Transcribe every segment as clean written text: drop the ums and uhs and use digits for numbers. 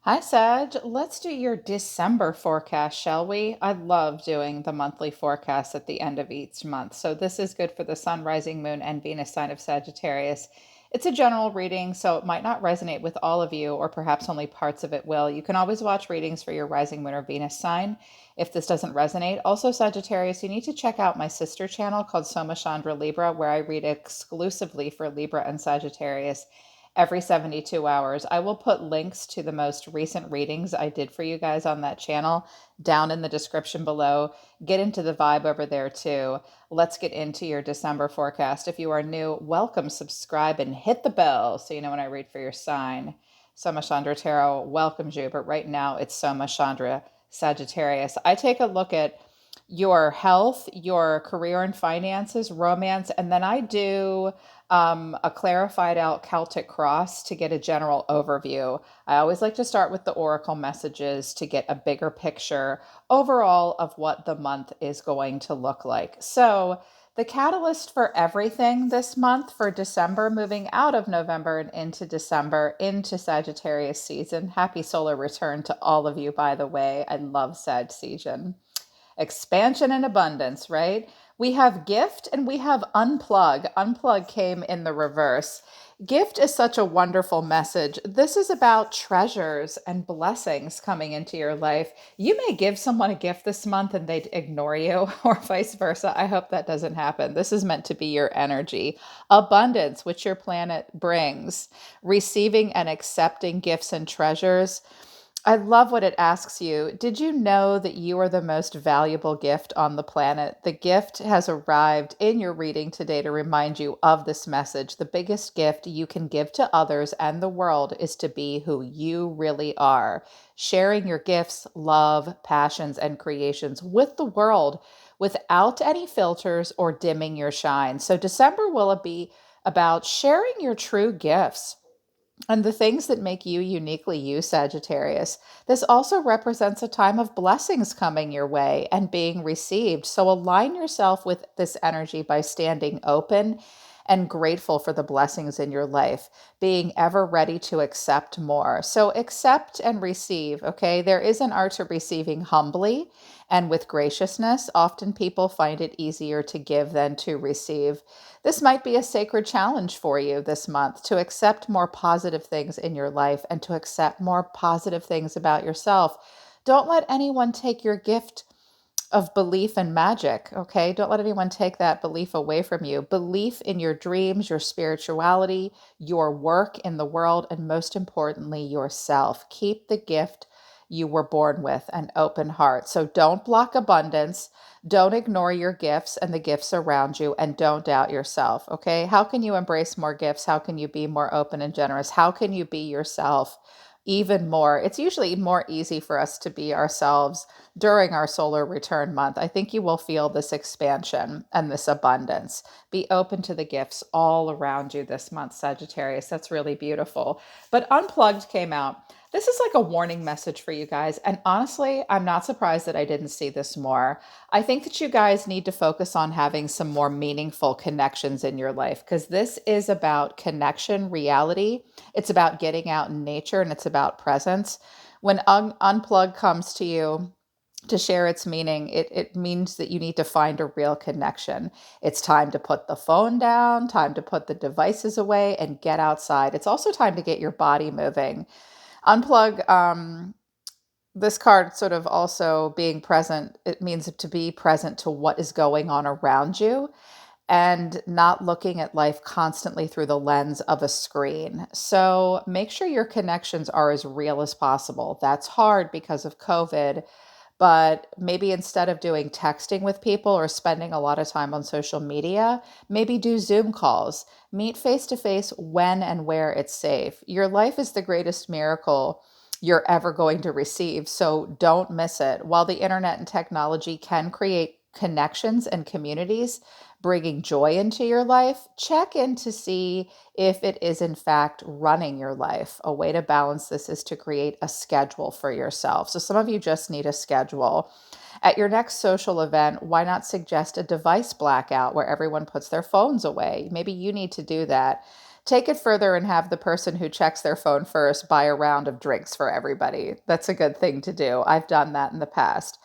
Hi, Sag. Let's do your December forecast, shall we? I love doing the monthly forecast at the end of each month. So, this is good for the Sun, Rising Moon, and Venus sign of Sagittarius. It's a general reading, so it might not resonate with all of you, or perhaps only parts of it will. You can always watch readings for your Rising Moon or Venus sign if this doesn't resonate. Also, Sagittarius, you need to check out my sister channel called Soma Chandra Libra, where I read exclusively for Libra and Sagittarius every 72 hours. I will put links to the most recent readings I did for you guys on that channel down in the description below. Get into the vibe over there too. Let's get into your December forecast. If you are new, welcome, subscribe, and hit the bell so you know when I read for your sign. Soma Chandra Tarot welcomes you, but right now it's Soma Chandra Sagittarius. I take a look at your health, your career and finances, romance, and then I do a clarified out Celtic cross to get a general overview. I always like to start with the oracle messages to get a bigger picture overall of what the month is going to look like. So, the catalyst for everything this month for December, moving out of November and into December, into Sagittarius season. Happy solar return to all of you, by the way. I love Sag season. Expansion and abundance, right? We have gift and we have unplug. Unplug came in the reverse. Gift is such a wonderful message. This is about treasures and blessings coming into your life. You may give someone a gift this month and they'd ignore you, or vice versa. I hope that doesn't happen. This is meant to be your energy. Abundance, which your planet brings, receiving and accepting gifts and treasures. I love what it asks you. Did you know that you are the most valuable gift on the planet? The gift has arrived in your reading today to remind you of this message. The biggest gift you can give to others and the world is to be who you really are, sharing your gifts, love, passions, and creations with the world without any filters or dimming your shine. So, December will be about sharing your true gifts and the things that make you uniquely you, Sagittarius. This also represents a time of blessings coming your way and being received. So align yourself with this energy by standing open and grateful for the blessings in your life, being ever ready to accept more. So accept and receive, okay? There is an art to receiving humbly and with graciousness. Often people find it easier to give than to receive. This might be a sacred challenge for you this month to accept more positive things in your life and to accept more positive things about yourself. Don't let anyone take your gift of belief and magic, okay? Don't let anyone take that belief away from you. Belief in your dreams, your spirituality, your work in the world, and most importantly, yourself. Keep the gift you were born with, an open heart. So don't block abundance. Don't ignore your gifts and the gifts around you, and don't doubt yourself, okay? How can you embrace more gifts? How can you be more open and generous? How can you be yourself even more? It's usually more easy for us to be ourselves during our solar return month. I think you will feel this expansion and this abundance. Be open to the gifts all around you this month, Sagittarius. That's really beautiful. But Unplugged came out. This is like a warning message for you guys. And honestly, I'm not surprised that I didn't see this more. I think that you guys need to focus on having some more meaningful connections in your life because this is about connection, reality. It's about getting out in nature and it's about presence. When Unplug comes to you, to share its meaning, it means that you need to find a real connection. It's time to put the phone down, time to put the devices away and get outside. It's also time to get your body moving. Unplug, this card sort of also being present, it means to be present to what is going on around you and not looking at life constantly through the lens of a screen. So make sure your connections are as real as possible. That's hard because of COVID, but maybe instead of doing texting with people or spending a lot of time on social media, maybe do Zoom calls. Meet face to face when and where it's safe. Your life is the greatest miracle you're ever going to receive, so don't miss it. While the internet and technology can create connections and communities, bringing joy into your life, check in to see if it is in fact running your life. A way to balance this is to create a schedule for yourself. So some of you just need a schedule. At your next social event, why not suggest a device blackout where everyone puts their phones away? Maybe you need to do that. Take it further and have the person who checks their phone first buy a round of drinks for everybody. That's a good thing to do. I've done that in the past.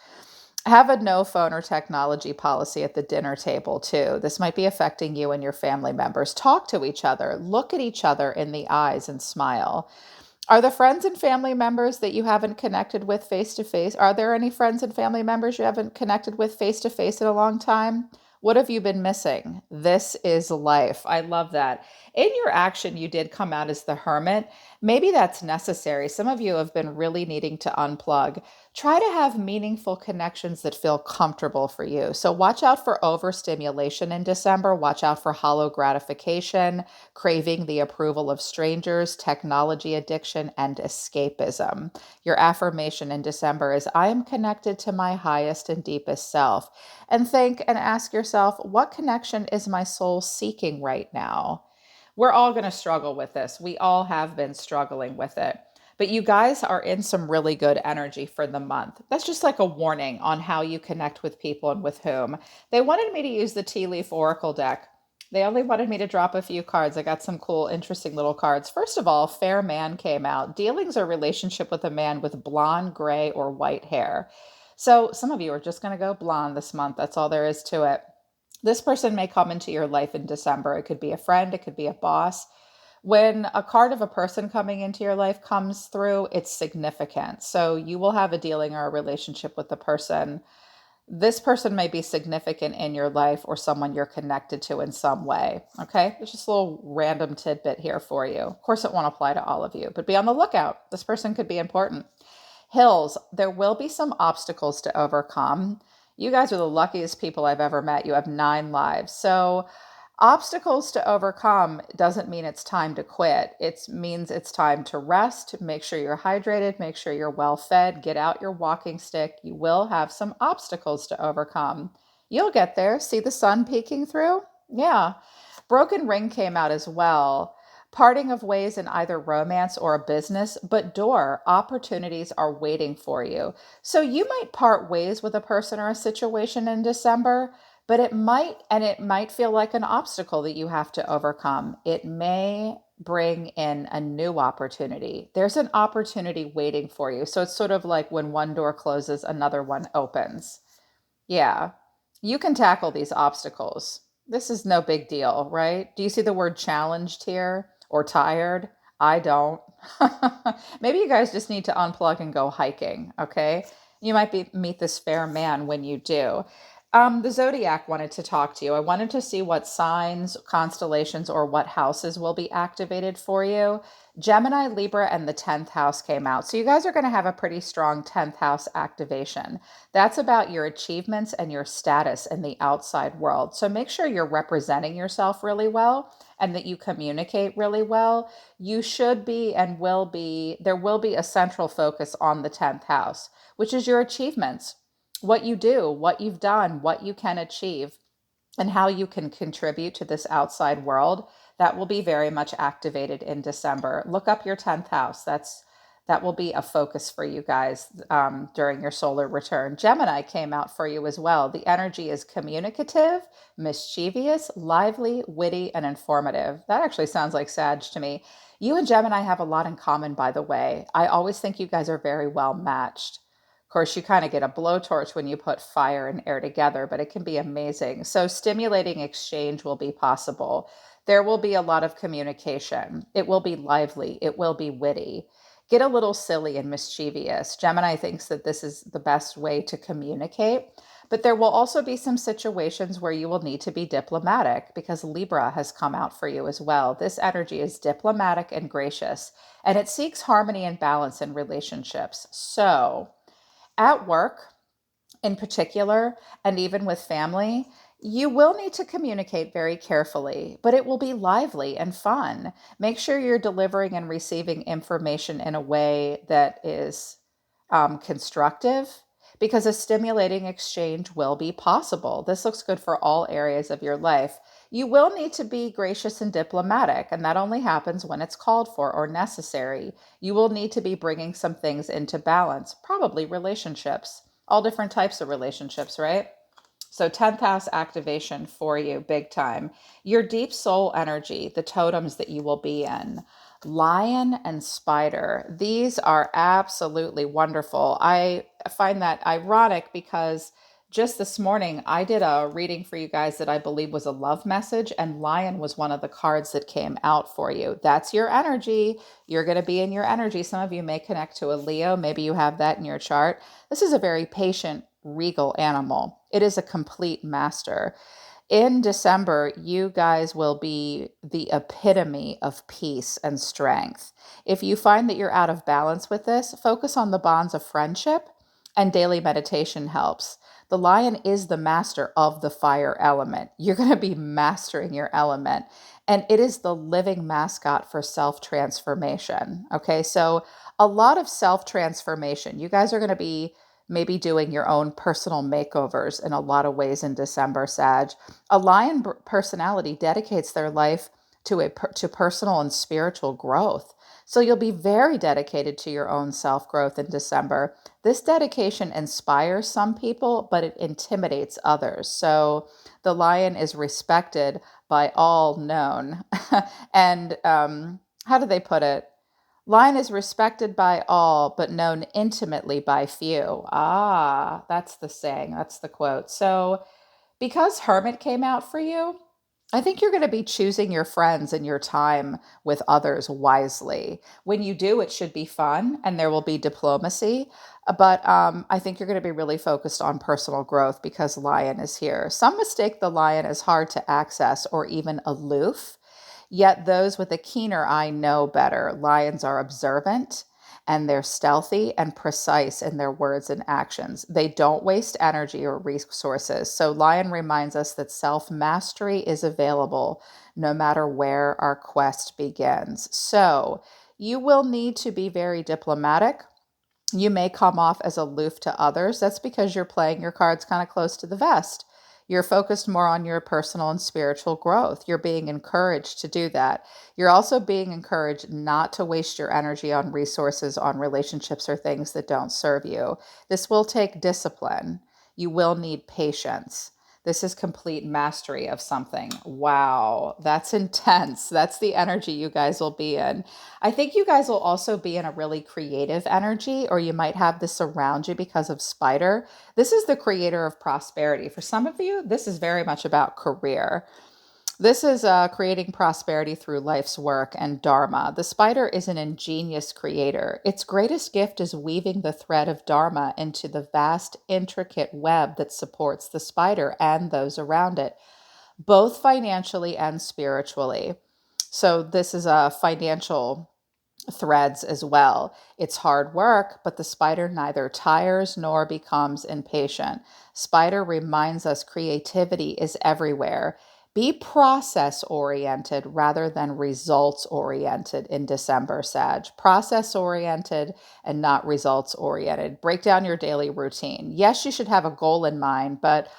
Have a no phone or technology policy at the dinner table, too. This might be affecting you and your family members. Talk to each other, look at each other in the eyes and smile. Are the friends and family members that you haven't connected with face to face? Are there any friends and family members you haven't connected with face to face in a long time? What have you been missing? This is life. I love that. In your action, you did come out as the hermit. Maybe that's necessary. Some of you have been really needing to unplug. Try to have meaningful connections that feel comfortable for you. So watch out for overstimulation in December. Watch out for hollow gratification, craving the approval of strangers, technology addiction, and escapism. Your affirmation in December is I am connected to my highest and deepest self. And think and ask yourself, what connection is my soul seeking right now? We're all going to struggle with this. We all have been struggling with it. But you guys are in some really good energy for the month. That's just like a warning on how you connect with people and with whom. They wanted me to use the Tea Leaf Oracle deck. They only wanted me to drop a few cards. I got some cool, interesting little cards. First of all, Fair Man came out. Dealings or relationship with a man with blonde, gray, or white hair. So some of you are just going to go blonde this month. That's all there is to it. This person may come into your life in December. It could be a friend, it could be a boss. When a card of a person coming into your life comes through, it's significant. So you will have a dealing or a relationship with the person. This person may be significant in your life or someone you're connected to in some way. Okay. It's just a little random tidbit here for you. Of course, it won't apply to all of you, but be on the lookout. This person could be important. Hills, there will be some obstacles to overcome. You guys are the luckiest people I've ever met. You have 9 lives. So, obstacles to overcome doesn't mean it's time to quit. It means it's time to rest, make sure you're hydrated, make sure you're well fed, get out your walking stick. You will have some obstacles to overcome. You'll get there. See the sun peeking through? Yeah. Broken Ring came out as well. Parting of ways in either romance or a business, but door opportunities are waiting for you. So you might part ways with a person or a situation in December, but it might feel like an obstacle that you have to overcome. It may bring in a new opportunity. There's an opportunity waiting for you. So it's sort of like when one door closes, another one opens. Yeah, you can tackle these obstacles. This is no big deal, right? Do you see the word challenged here or tired? I don't. Maybe you guys just need to unplug and go hiking, okay? You might meet this fair man when you do. The Zodiac wanted to talk to you. I wanted to see what signs, constellations, or what houses will be activated for you. Gemini, Libra, and the 10th house came out. So you guys are going to have a pretty strong 10th house activation. That's about your achievements and your status in the outside world. So make sure you're representing yourself really well and that you communicate really well. You should be and will be, there will be a central focus on the 10th house, which is your achievements, what you do, what you've done, what you can achieve, and how you can contribute to this outside world. That will be very much activated in December. Look up your 10th house. That will be a focus for you guys during your solar return. Gemini came out for you as well. The energy is communicative, mischievous, lively, witty, and informative. That actually sounds like Sag to me. You and Gemini have a lot in common, by the way. I always think you guys are very well matched. Of course, you kind of get a blowtorch when you put fire and air together, but it can be amazing. So, stimulating exchange will be possible. There will be a lot of communication. It will be lively. It will be witty. Get a little silly and mischievous. Gemini thinks that this is the best way to communicate, but there will also be some situations where you will need to be diplomatic because Libra has come out for you as well. This energy is diplomatic and gracious, and it seeks harmony and balance in relationships. So, at work, in particular, and even with family, you will need to communicate very carefully, but it will be lively and fun. Make sure you're delivering and receiving information in a way that is constructive because a stimulating exchange will be possible. This looks good for all areas of your life. You will need to be gracious and diplomatic, and that only happens when it's called for or necessary. You will need to be bringing some things into balance, probably relationships, all different types of relationships, right? So 10th house activation for you, big time. Your deep soul energy, the totems that you will be in. Lion and spider. These are absolutely wonderful. I find that ironic because just this morning I did a reading for you guys that I believe was a love message, and lion was one of the cards that came out for you. That's your energy. You're going to be in your energy. Some of you may connect to a Leo. Maybe you have that in your chart. This is a very patient, regal animal. It is a complete master. In December, you guys will be the epitome of peace and strength. If you find that you're out of balance with this, focus on the bonds of friendship, and daily meditation helps. The lion is the master of the fire element. You're going to be mastering your element. And it is the living mascot for self transformation. Okay, so a lot of self transformation. You guys are going to be maybe doing your own personal makeovers in a lot of ways in December, Sag. A lion personality dedicates their life to personal and spiritual growth. So you'll be very dedicated to your own self growth in December. This dedication inspires some people, but it intimidates others. So the lion is respected by all known. And how do they put it? Lion is respected by all, but known intimately by few. Ah, that's the saying. That's the quote. So because Hermit came out for you, I think you're going to be choosing your friends and your time with others wisely. When you do, it should be fun and there will be diplomacy. But I think you're going to be really focused on personal growth because Lion is here. Some mistake the Lion as hard to access or even aloof. Yet those with a keener eye know better. Lions are observant and they're stealthy and precise in their words and actions. They don't waste energy or resources. So, Lion reminds us that self mastery is available no matter where our quest begins. So, you will need to be very diplomatic. You may come off as aloof to others. That's because you're playing your cards kind of close to the vest. You're focused more on your personal and spiritual growth. You're being encouraged to do that. You're also being encouraged not to waste your energy on resources, on relationships, or things that don't serve you. This will take discipline. You will need patience. This is complete mastery of something. Wow, that's intense. That's the energy you guys will be in. I think you guys will also be in a really creative energy, or you might have this around you because of Spider. This is the creator of prosperity. For some of you, this is very much about career. This is creating prosperity through life's work and dharma. The spider is an ingenious creator. Its greatest gift is weaving the thread of dharma into the vast, intricate web that supports the spider and those around it, both financially and spiritually. So, this is a financial threads as well. It's hard work, but the spider neither tires nor becomes impatient. Spider reminds us creativity is everywhere. Be process oriented rather than results oriented in December, Sag. Process oriented and not results oriented. Break down your daily routine. Yes, you should have a goal in mind, but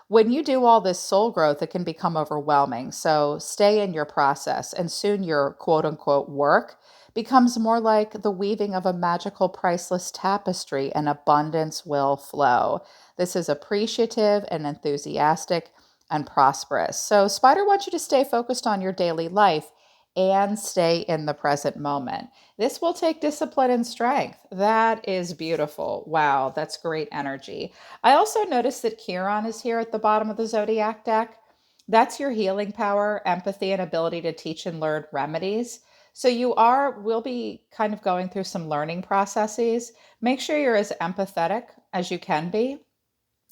when you do all this soul growth, it can become overwhelming. So stay in your process, and soon your quote unquote work becomes more like the weaving of a magical, priceless tapestry, and abundance will flow. This is appreciative and enthusiastic and prosperous. So, Spider wants you to stay focused on your daily life and stay in the present moment. This will take discipline and strength. That is beautiful. Wow, that's great energy. I also noticed that Chiron is here at the bottom of the Zodiac deck. That's your healing power, empathy, and ability to teach and learn remedies. So will be kind of going through some learning processes. Make sure you're as empathetic as you can be.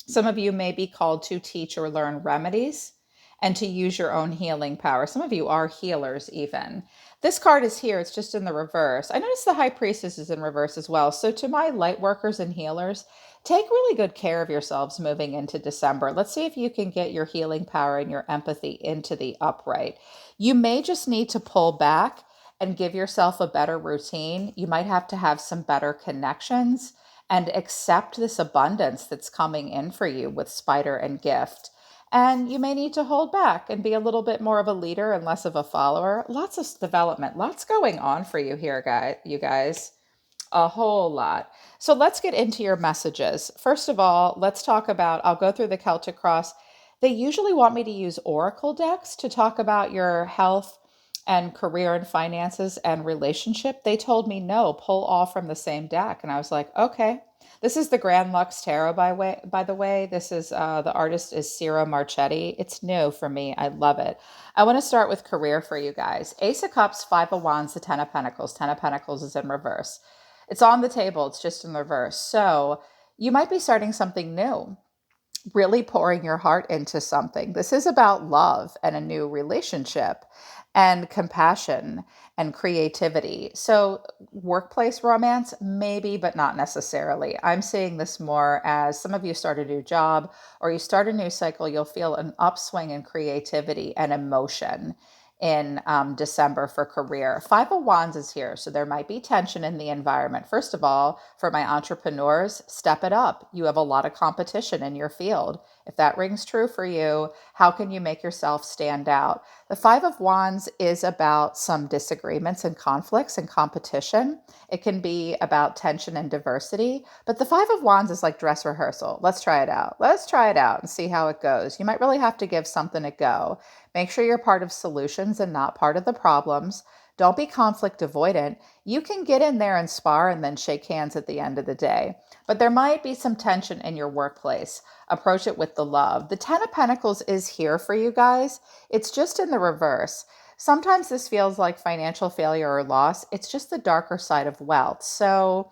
Some of you may be called to teach or learn remedies and to use your own healing power. Some of you are healers, even. This card is here, it's just in the reverse. I notice the High Priestess is in reverse as well. So, to my light workers and healers, take really good care of yourselves moving into December. Let's see if you can get your healing power and your empathy into the upright. You may just need to pull back and give yourself a better routine. You might have to have some better connections and accept this abundance that's coming in for you with Spider and Gift. And you may need to hold back and be a little bit more of a leader and less of a follower. Lots of development, lots going on for you here, guys. You guys. A whole lot. So let's get into your messages. First of all, let's talk about, I'll go through the Celtic Cross. They usually want me to use oracle decks to talk about your health and career and finances and relationship. They told me no, pull all from the same deck. And I was like, okay. This is the Grand Lux Tarot by the way. This is the artist is Ciro Marchetti. It's new for me. I love it. I want to start with career for you guys. Ace of Cups, Five of Wands, the Ten of Pentacles. Ten of Pentacles is in reverse. It's on the table, it's just in reverse. So you might be starting something new, really pouring your heart into something. This is about love and a new relationship and compassion and creativity. So, workplace romance, maybe, but not necessarily. I'm seeing this more as some of you start a new job or you start a new cycle, you'll feel an upswing in creativity and emotion in December for career. Five of Wands is here, so there might be tension in the environment. First of all, for my entrepreneurs, step it up. You have a lot of competition in your field. If that rings true for you, how can you make yourself stand out? The Five of Wands is about some disagreements and conflicts and competition. It can be about tension and diversity, but the Five of Wands is like dress rehearsal. Let's try it out. Let's try it out and see how it goes. You might really have to give something a go. Make sure you're part of solutions and not part of the problems. Don't be conflict avoidant. You can get in there and spar and then shake hands at the end of the day. But there might be some tension in your workplace. Approach it with the love. The Ten of Pentacles is here for you guys. It's just in the reverse. Sometimes this feels like financial failure or loss. It's just the darker side of wealth. So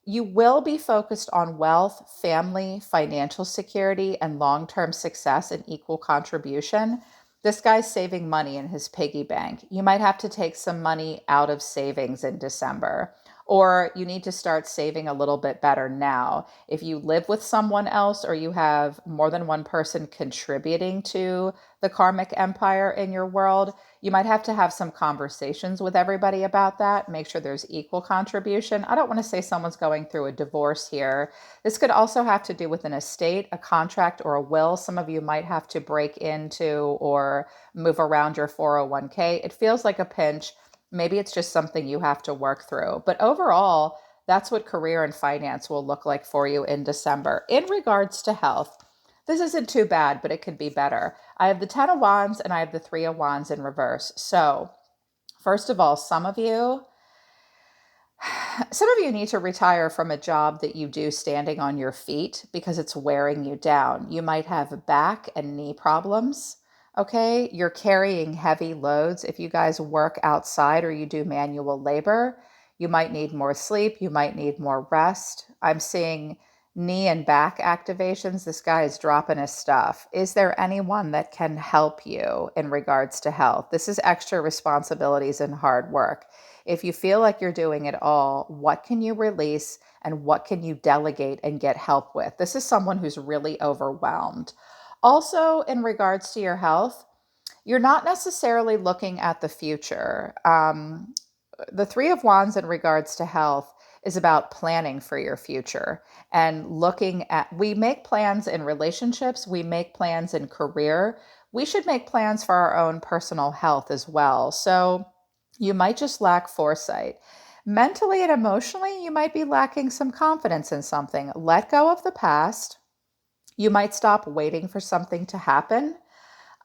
you will be focused on wealth, family, financial security, and long term success and equal contribution. This guy's saving money in his piggy bank. You might have to take some money out of savings in December, or you need to start saving a little bit better now. If you live with someone else or you have more than one person contributing to the karmic empire in your world, you might have to have some conversations with everybody about that. Make sure there's equal contribution. I don't want to say someone's going through a divorce here. This could also have to do with an estate, a contract, or a will. Some of you might have to break into or move around your 401k. It feels like a pinch. Maybe it's just something you have to work through. But overall, that's what career and finance will look like for you in December. In regards to health, this isn't too bad, but it could be better. I have the Ten of Wands and I have the Three of Wands in reverse. So, first of all, some of you need to retire from a job that you do standing on your feet because it's wearing you down. You might have back and knee problems. Okay, you're carrying heavy loads. If you guys work outside or you do manual labor, you might need more sleep. You might need more rest. I'm seeing knee and back activations. This guy is dropping his stuff. Is there anyone that can help you in regards to health? This is extra responsibilities and hard work. If you feel like you're doing it all, what can you release and what can you delegate and get help with? This is someone who's really overwhelmed. Also, in regards to your health, you're not necessarily looking at the future. The Three of Wands in regards to health is about planning for your future and looking at, we make plans in relationships, we make plans in career. We should make plans for our own personal health as well. So you might just lack foresight. Mentally and emotionally, you might be lacking some confidence in something. Let go of the past. You might stop waiting for something to happen.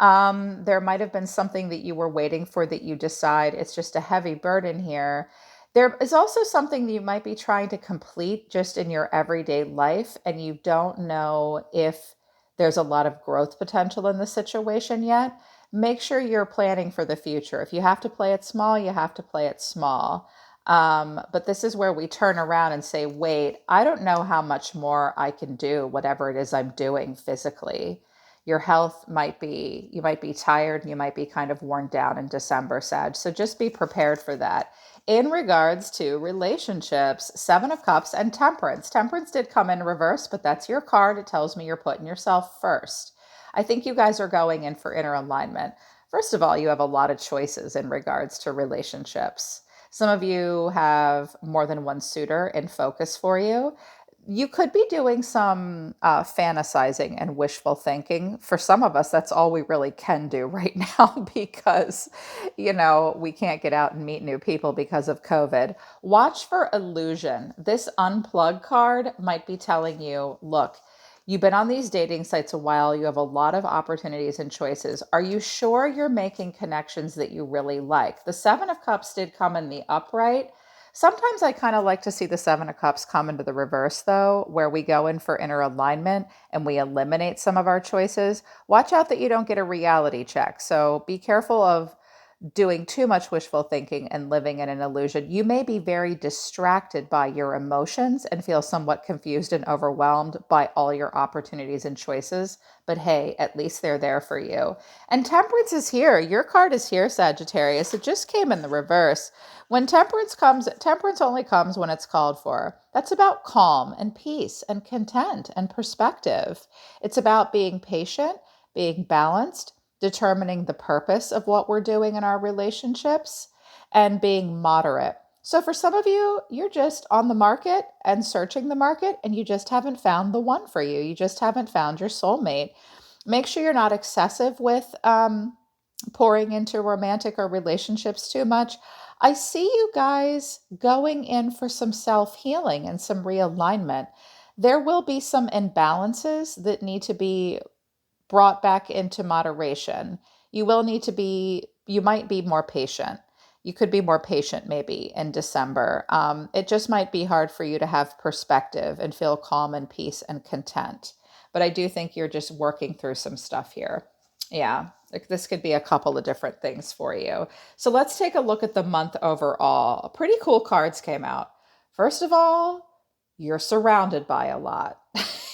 There might have been something that you were waiting for that you decide it's just a heavy burden here. There is also something that you might be trying to complete just in your everyday life, and you don't know if there's a lot of growth potential in the situation yet. Make sure you're planning for the future. If you have to play it small, you have to play it small. But this is where we turn around and say, wait, I don't know how much more I can do, whatever it is I'm doing physically. Your health might be, you might be tired, and you might be kind of worn down in December, Sag. So just be prepared for that. In regards to relationships, Seven of Cups and Temperance. Temperance did come in reverse, but that's your card. It tells me you're putting yourself first. I think you guys are going in for inner alignment. First of all, you have a lot of choices in regards to relationships. Some of you have more than one suitor in focus for you. You could be doing some fantasizing and wishful thinking. For some of us, that's all we really can do right now because, we can't get out and meet new people because of COVID. Watch for illusion. This unplug card might be telling you, look, you've been on these dating sites a while. You have a lot of opportunities and choices. Are you sure you're making connections that you really like? The Seven of Cups did come in the upright. Sometimes I kind of like to see the Seven of Cups come into the reverse, though, where we go in for inner alignment and we eliminate some of our choices. Watch out that you don't get a reality check. So be careful of doing too much wishful thinking and living in an illusion. You may be very distracted by your emotions and feel somewhat confused and overwhelmed by all your opportunities and choices. But hey, at least they're there for you. And temperance is here. Your card is here, Sagittarius. It just came in the reverse. When temperance comes, temperance only comes when it's called for. That's about calm and peace and content and perspective. It's about being patient, being balanced, determining the purpose of what we're doing in our relationships, and being moderate. So, for some of you, you're just on the market and searching the market, and you just haven't found the one for you. You just haven't found your soulmate. Make sure you're not excessive with pouring into romantic or relationships too much. I see you guys going in for some self healing and some realignment. There will be some imbalances that need to be brought back into moderation. You might be more patient. You could be more patient maybe in December. It just might be hard for you to have perspective and feel calm and peace and content. But I do think you're just working through some stuff here. Yeah, like this could be a couple of different things for you. So let's take a look at the month overall. Pretty cool cards came out. First of all, you're surrounded by a lot.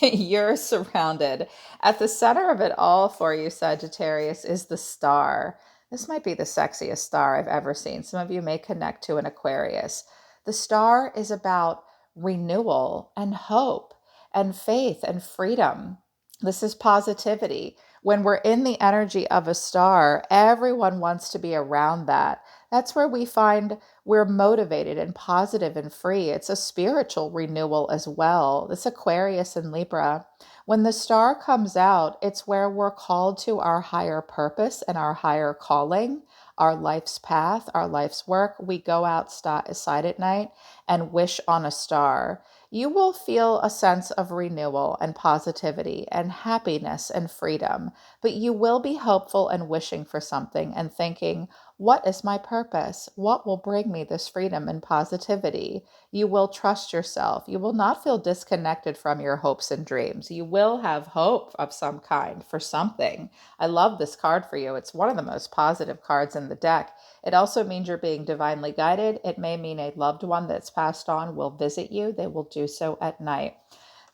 You're surrounded. At the center of it all for you, Sagittarius, is the star. This might be the sexiest star I've ever seen. Some of you may connect to an Aquarius. The star is about renewal and hope and faith and freedom. This is positivity. When we're in the energy of a star, everyone wants to be around that. That's where we find we're motivated and positive and free. It's a spiritual renewal as well. This Aquarius and Libra. When the star comes out, it's where we're called to our higher purpose and our higher calling, our life's path, our life's work. We go outside at night and wish on a star. You will feel a sense of renewal and positivity and happiness and freedom, but you will be hopeful and wishing for something and thinking, what is my purpose? What will bring me this freedom and positivity? You will trust yourself. You will not feel disconnected from your hopes and dreams. You will have hope of some kind for something. I love this card for you. It's one of the most positive cards in the deck. It also means you're being divinely guided. It may mean a loved one that's passed on will visit you. They will do so at night.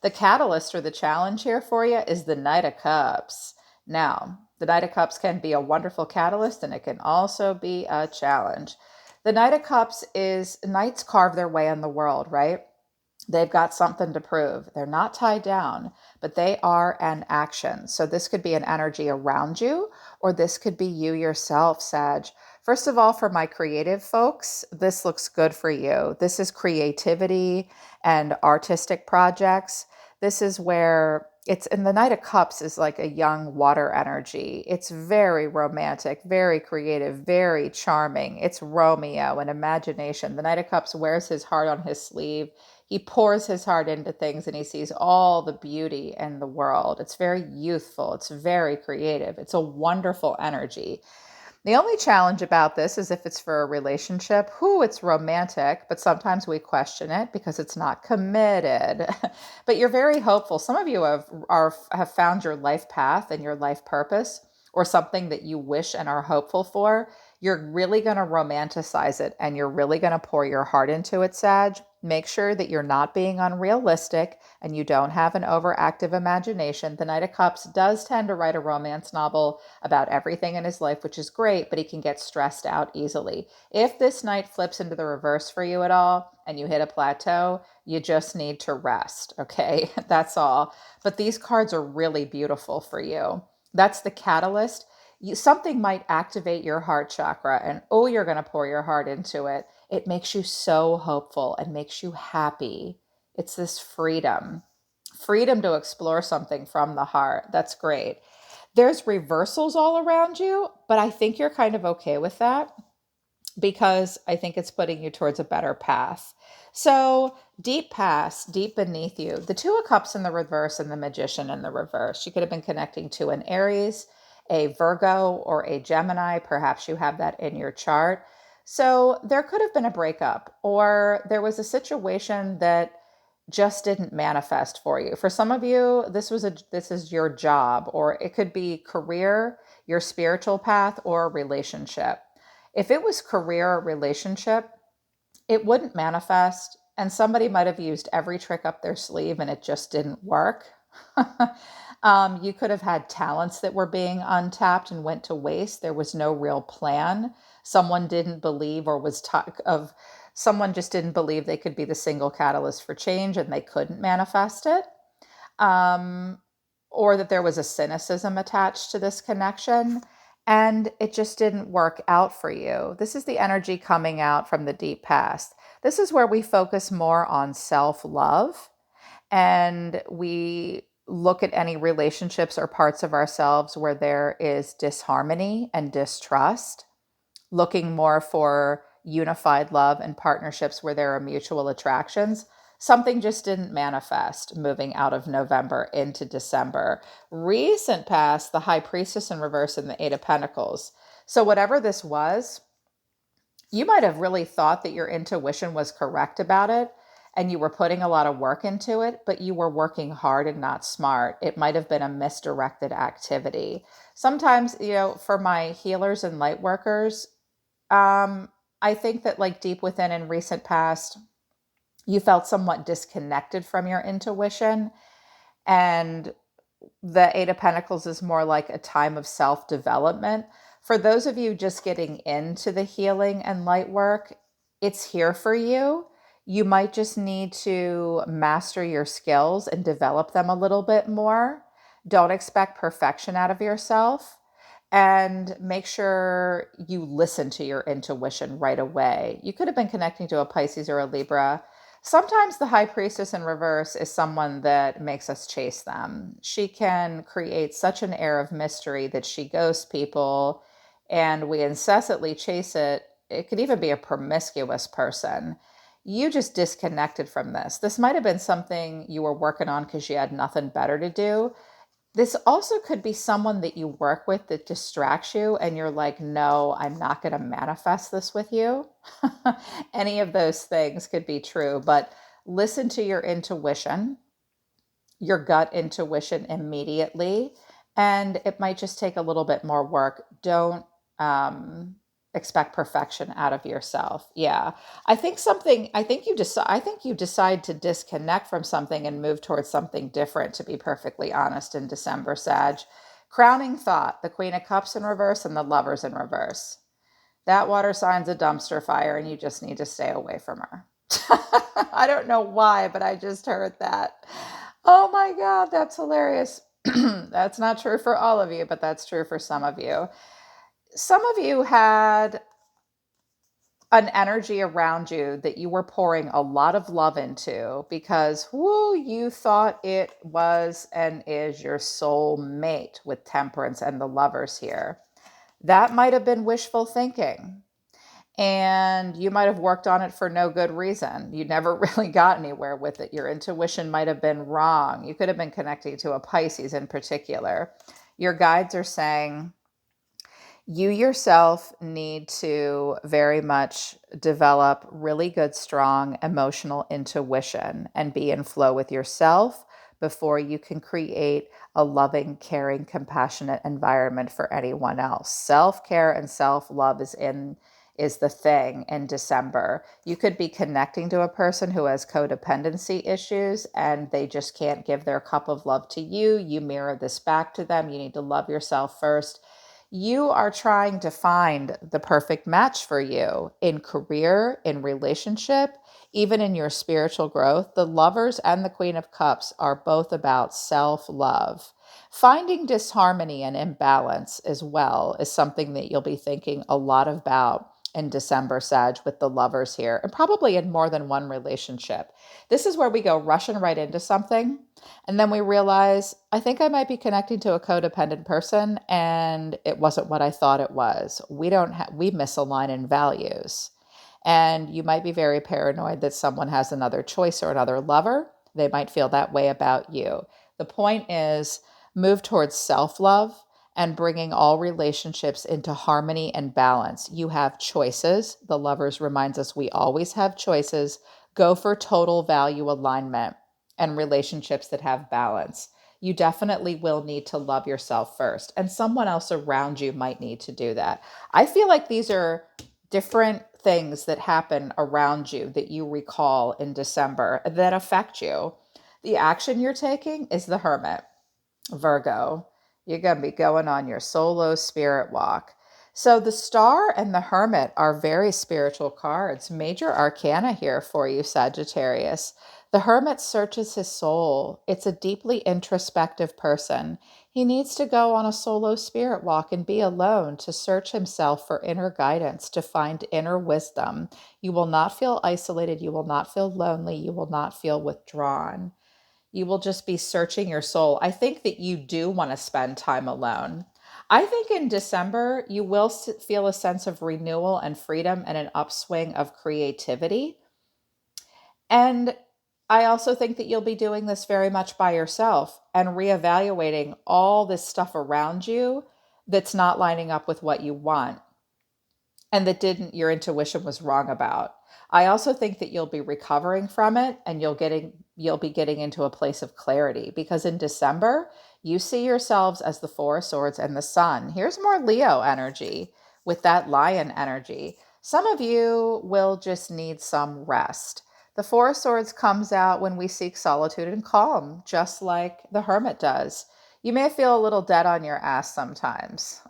The catalyst or the challenge here for you is the Knight of Cups. Now, the Knight of Cups can be a wonderful catalyst and it can also be a challenge. The Knight of Cups is knights carve their way in the world, right? They've got something to prove. They're not tied down, but they are an action. So this could be an energy around you, or this could be you yourself, Sag. First of all, for my creative folks, this looks good for you. This is creativity and artistic projects. This is where it's in the Knight of Cups is like a young water energy. It's very romantic, very creative, very charming. It's Romeo and imagination. The Knight of Cups wears his heart on his sleeve. He pours his heart into things and he sees all the beauty in the world. It's very youthful. It's very creative. It's a wonderful energy. The only challenge about this is if it's for a relationship, it's romantic, but sometimes we question it because it's not committed. But you're very hopeful. Some of you have found your life path and your life purpose or something that you wish and are hopeful for. You're really going to romanticize it and you're really going to pour your heart into it, Sag. Make sure that you're not being unrealistic and you don't have an overactive imagination. The Knight of Cups does tend to write a romance novel about everything in his life, which is great, but he can get stressed out easily. If this night flips into the reverse for you at all and you hit a plateau, you just need to rest, okay? That's all. But these cards are really beautiful for you. That's the catalyst. Something might activate your heart chakra and you're going to pour your heart into it. It makes you so hopeful and makes you happy. It's this freedom to explore something from the heart. That's great. There's reversals all around you, but I think you're kind of okay with that because I think it's putting you towards a better path. So, deep past, deep beneath you, the Two of Cups in the reverse and the Magician in the reverse. You could have been connecting to an Aries, a Virgo, or a Gemini. Perhaps you have that in your chart. So, there could have been a breakup, or there was a situation that just didn't manifest for you. For some of you, this is your job, or it could be career, your spiritual path, or relationship. If it was career or relationship, it wouldn't manifest, and somebody might have used every trick up their sleeve and it just didn't work. You could have had talents that were being untapped and went to waste. There was no real plan. Someone didn't believe or was talk of someone just didn't believe they could be the single catalyst for change and they couldn't manifest it. Um, or that there was a cynicism attached to this connection and it just didn't work out for you. This is the energy coming out from the deep past. This is where we focus more on self love and we look at any relationships or parts of ourselves where there is disharmony and distrust, looking more for unified love and partnerships where there are mutual attractions. Something just didn't manifest moving out of November into December. Recent past, the High Priestess in reverse and the Eight of Pentacles. So, whatever this was, you might have really thought that your intuition was correct about it and you were putting a lot of work into it, but you were working hard and not smart. It might have been a misdirected activity. Sometimes, for my healers and light workers, I think that like deep within in recent past, you felt somewhat disconnected from your intuition. And the Eight of Pentacles is more like a time of self development. For those of you just getting into the healing and light work, it's here for you. You might just need to master your skills and develop them a little bit more. Don't expect perfection out of yourself. And make sure you listen to your intuition right away. You could have been connecting to a Pisces or a Libra. Sometimes the High Priestess in reverse is someone that makes us chase them. She can create such an air of mystery that she ghosts people and we incessantly chase it. It could even be a promiscuous person. You just disconnected from this. This might have been something you were working on because you had nothing better to do. This also could be someone that you work with that distracts you, and you're like, no, I'm not going to manifest this with you. Any of those things could be true, but listen to your intuition, your gut intuition immediately, and it might just take a little bit more work. Don't expect perfection out of yourself. Yeah. I think you decide to disconnect from something and move towards something different, to be perfectly honest, in December, Sag. Crowning thought, the Queen of Cups in reverse and the Lovers in reverse. That water sign's a dumpster fire and you just need to stay away from her. I don't know why, but I just heard that. Oh my God, that's hilarious. That's not true for all of you, but that's true for some of you. Some of you had an energy around you that you were pouring a lot of love into because, whoo, you thought it was and is your soul mate with Temperance and the Lovers here. That might have been wishful thinking. And you might have worked on it for no good reason. You never really got anywhere with it. Your intuition might have been wrong. You could have been connecting to a Pisces in particular. Your guides are saying, you yourself need to very much develop really good, strong emotional intuition and be in flow with yourself before you can create a loving, caring, compassionate environment for anyone else. Self-care and self-love is the thing in December. You could be connecting to a person who has codependency issues and they just can't give their cup of love to you. You mirror this back to them. You need to love yourself first. You are trying to find the perfect match for you in career, in relationship, even in your spiritual growth. The Lovers and the Queen of Cups are both about self-love. Finding disharmony and imbalance as well is something that you'll be thinking a lot about in December, Sag, with the lovers here, and probably in more than one relationship. This is where we go rushing right into something. And then we realize, I think I might be connecting to a codependent person, and it wasn't what I thought it was. We misalign in values. And you might be very paranoid that someone has another choice or another lover. They might feel that way about you. The point is, move towards self love and bringing all relationships into harmony and balance. You have choices. The lovers reminds us we always have choices. Go for total value alignment and relationships that have balance. You definitely will need to love yourself first, and someone else around you might need to do that. I feel like these are different things that happen around you that you recall in December that affect you. The action you're taking is the Hermit, Virgo. You're going to be going on your solo spirit walk. So the Star and the Hermit are very spiritual cards. Major arcana here for you, Sagittarius. The Hermit searches his soul. It's a deeply introspective person. He needs to go on a solo spirit walk and be alone to search himself for inner guidance, to find inner wisdom. You will not feel isolated. You will not feel lonely. You will not feel withdrawn. You will just be searching your soul. I think that you do want to spend time alone. I think in December, you will feel a sense of renewal and freedom and an upswing of creativity. And I also think that you'll be doing this very much by yourself and reevaluating all this stuff around you that's not lining up with what you want and that didn't your intuition was wrong about. I also think that you'll be recovering from it and you'll be getting into a place of clarity because in December, you see yourselves as the Four of Swords and the Sun. Here's more Leo energy with that Lion energy. Some of you will just need some rest. The Four of Swords comes out when we seek solitude and calm, just like the Hermit does. You may feel a little dead on your ass sometimes.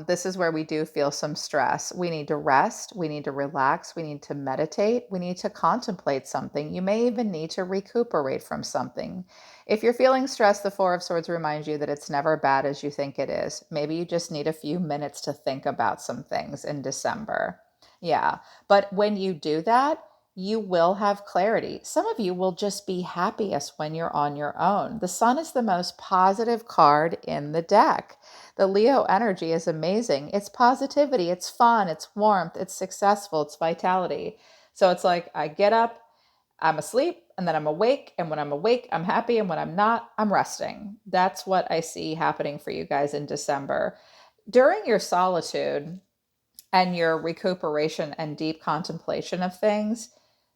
This is where we do feel some stress. We need to rest. We need to relax. We need to meditate. We need to contemplate something. You may even need to recuperate from something. If you're feeling stressed, the Four of Swords reminds you that it's never bad as you think it is. Maybe you just need a few minutes to think about some things in December. Yeah. But when you do that, you will have clarity. Some of you will just be happiest when you're on your own. The Sun is the most positive card in the deck. The Leo energy is amazing. It's positivity, it's fun, it's warmth, it's successful, it's vitality. So it's like I get up, I'm asleep, and then I'm awake. And when I'm awake, I'm happy. And when I'm not, I'm resting. That's what I see happening for you guys in December. During your solitude and your recuperation and deep contemplation of things,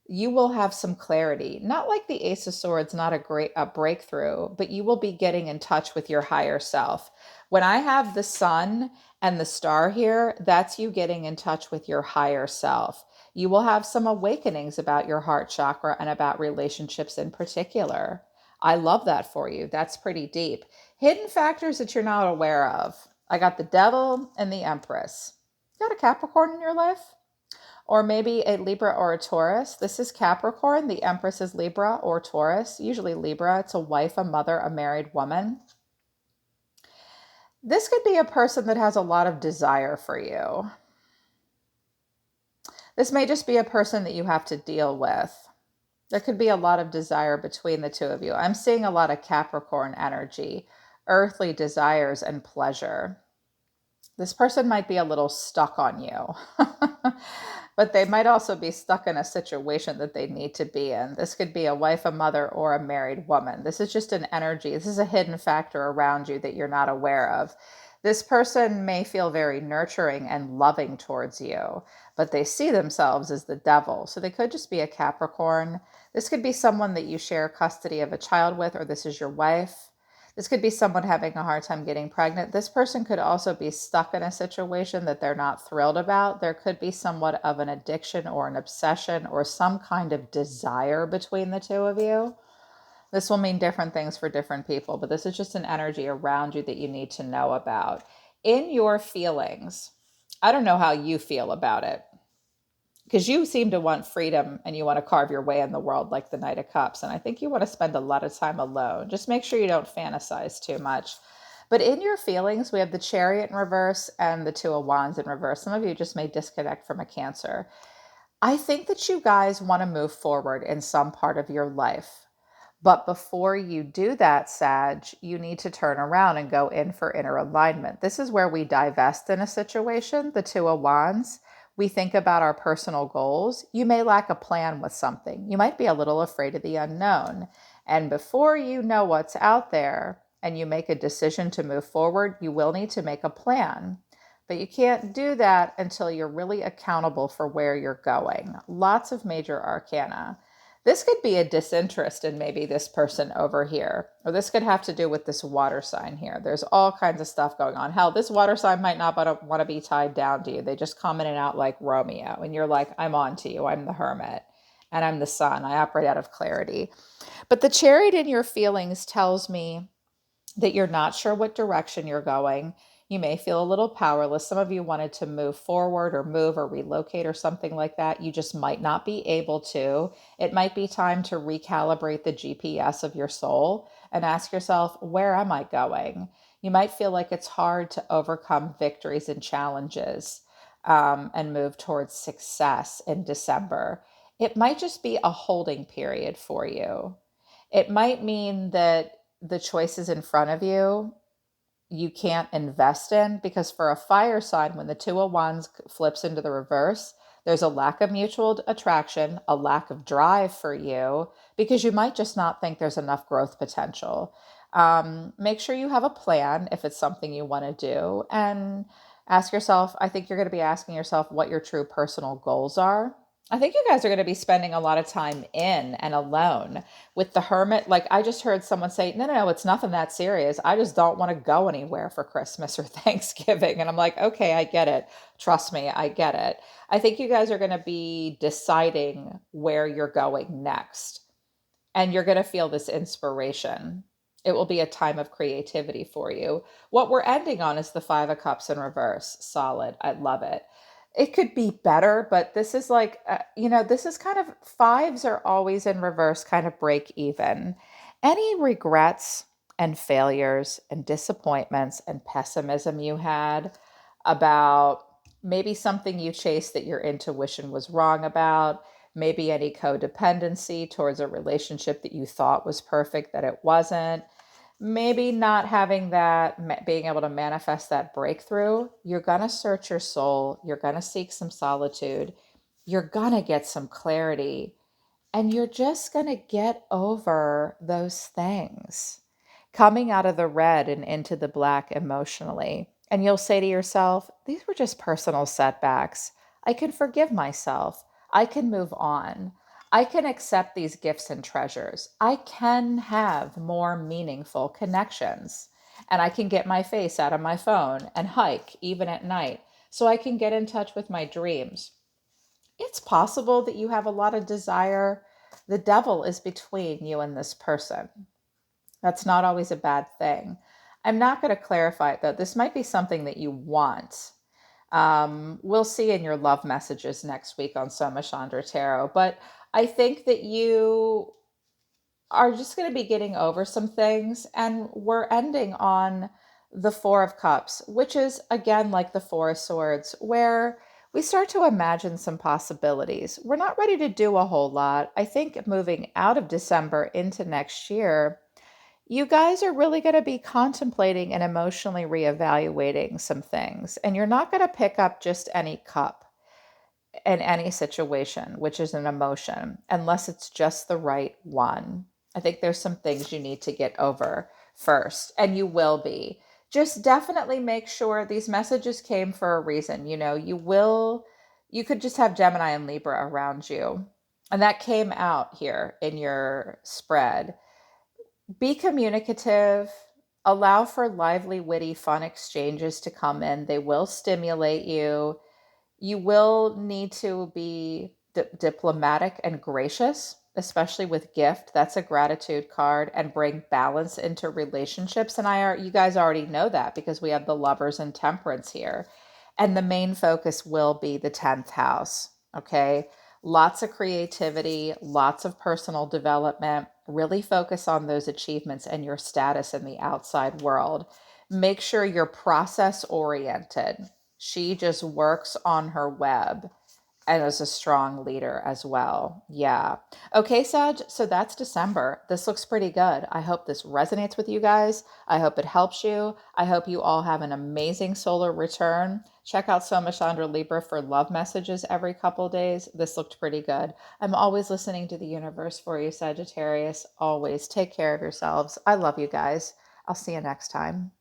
you will have some clarity. Not like the Ace of Swords, not a breakthrough, but you will be getting in touch with your higher self. When I have the Sun and the Star here, that's you getting in touch with your higher self. You will have some awakenings about your heart chakra and about relationships in particular. I love that for you. That's pretty deep. Hidden factors that you're not aware of. I got the Devil and the Empress. You got a Capricorn in your life? Or maybe a Libra or a Taurus. This is Capricorn. The Empress is Libra or Taurus, usually Libra. It's a wife, a mother, a married woman. This could be a person that has a lot of desire for you. This may just be a person that you have to deal with. There could be a lot of desire between the two of you. I'm seeing a lot of Capricorn energy, earthly desires and pleasure. This person might be a little stuck on you, but they might also be stuck in a situation that they need to be in. This could be a wife, a mother, or a married woman. This is just an energy. This is a hidden factor around you that you're not aware of. This person may feel very nurturing and loving towards you, but they see themselves as the devil. So they could just be a Capricorn. This could be someone that you share custody of a child with, or this is your wife. This could be someone having a hard time getting pregnant. This person could also be stuck in a situation that they're not thrilled about. There could be somewhat of an addiction or an obsession or some kind of desire between the two of you. This will mean different things for different people, but this is just an energy around you that you need to know about. In your feelings, I don't know how you feel about it, because you seem to want freedom and you want to carve your way in the world like the Knight of Cups. And I think you want to spend a lot of time alone. Just make sure you don't fantasize too much. But in your feelings, we have the Chariot in reverse and the Two of Wands in reverse. Some of you just may disconnect from a Cancer. I think that you guys want to move forward in some part of your life. But before you do that, Sag, you need to turn around and go in for inner alignment. This is where we divest in a situation, the Two of Wands. We think about our personal goals. You may lack a plan with something. You might be a little afraid of the unknown. And before you know what's out there and you make a decision to move forward, you will need to make a plan. But you can't do that until you're really accountable for where you're going. Lots of major arcana. This could be a disinterest in maybe this person over here, or this could have to do with this water sign here. There's all kinds of stuff going on. Hell, this water sign might not want to be tied down to you. They just come in and out like Romeo, and you're like, I'm on to you. I'm the hermit, and I'm the sun. I operate out of clarity. But the Chariot in your feelings tells me that you're not sure what direction you're going. You may feel a little powerless. Some of you wanted to move forward or move or relocate or something like that. You just might not be able to. It might be time to recalibrate the GPS of your soul and ask yourself, where am I going? You might feel like it's hard to overcome victories and challenges and move towards success in December. It might just be a holding period for you. It might mean that the choices in front of you can't invest in, because for a fire sign, when the Two of Wands flips into the reverse, there's a lack of mutual attraction, a lack of drive for you, because you might just not think there's enough growth potential. Make sure you have a plan if it's something you want to do, and ask yourself, I think you're going to be asking yourself what your true personal goals are. I think you guys are going to be spending a lot of time in and alone with the hermit. Like, I just heard someone say, no, it's nothing that serious. I just don't want to go anywhere for Christmas or Thanksgiving. And I'm like, okay, I get it. Trust me, I get it. I think you guys are going to be deciding where you're going next, and you're going to feel this inspiration. It will be a time of creativity for you. What we're ending on is the Five of Cups in reverse. Solid. I love it. It could be better, but this is like, this is kind of, fives are always in reverse, kind of break even. Any regrets and failures and disappointments and pessimism you had about maybe something you chased that your intuition was wrong about, maybe any codependency towards a relationship that you thought was perfect that it wasn't, maybe not having that, being able to manifest that breakthrough. You're going to search your soul. You're going to seek some solitude. You're going to get some clarity. And you're just going to get over those things. Coming out of the red and into the black emotionally. And you'll say to yourself, these were just personal setbacks. I can forgive myself. I can move on. I can accept these gifts and treasures. I can have more meaningful connections. And I can get my face out of my phone and hike even at night, so I can get in touch with my dreams. It's possible that you have a lot of desire. The devil is between you and this person. That's not always a bad thing. I'm not going to clarify it though. This might be something that you want. We'll see in your love messages next week on Soma Chandra Tarot. But I think that you are just going to be getting over some things. And we're ending on the Four of Cups, which is, again, like the Four of Swords, where we start to imagine some possibilities. We're not ready to do a whole lot. I think moving out of December into next year, you guys are really going to be contemplating and emotionally reevaluating some things. And you're not going to pick up just any cup in any situation, which is an emotion, unless it's just the right one. I think there's some things you need to get over first, and you will be. Just definitely make sure these messages came for a reason. You could just have Gemini and Libra around you. And that came out here in your spread. Be communicative, allow for lively, witty, fun exchanges to come in. They will stimulate you. You will need to be diplomatic and gracious, especially with gift. That's a gratitude card, and bring balance into relationships. And you guys already know that because we have the Lovers and Temperance here. And the main focus will be the 10th house. Okay. Lots of creativity, lots of personal development. Really focus on those achievements and your status in the outside world. Make sure you're process oriented. She just works on her web and is a strong leader as well. Yeah. Okay, Sag. So that's December. This looks pretty good. I hope this resonates with you guys. I hope it helps you. I hope you all have an amazing solar return. Check out Soma Chandra Libra for love messages every couple days. This looked pretty good. I'm always listening to the universe for you, Sagittarius. Always take care of yourselves. I love you guys. I'll see you next time.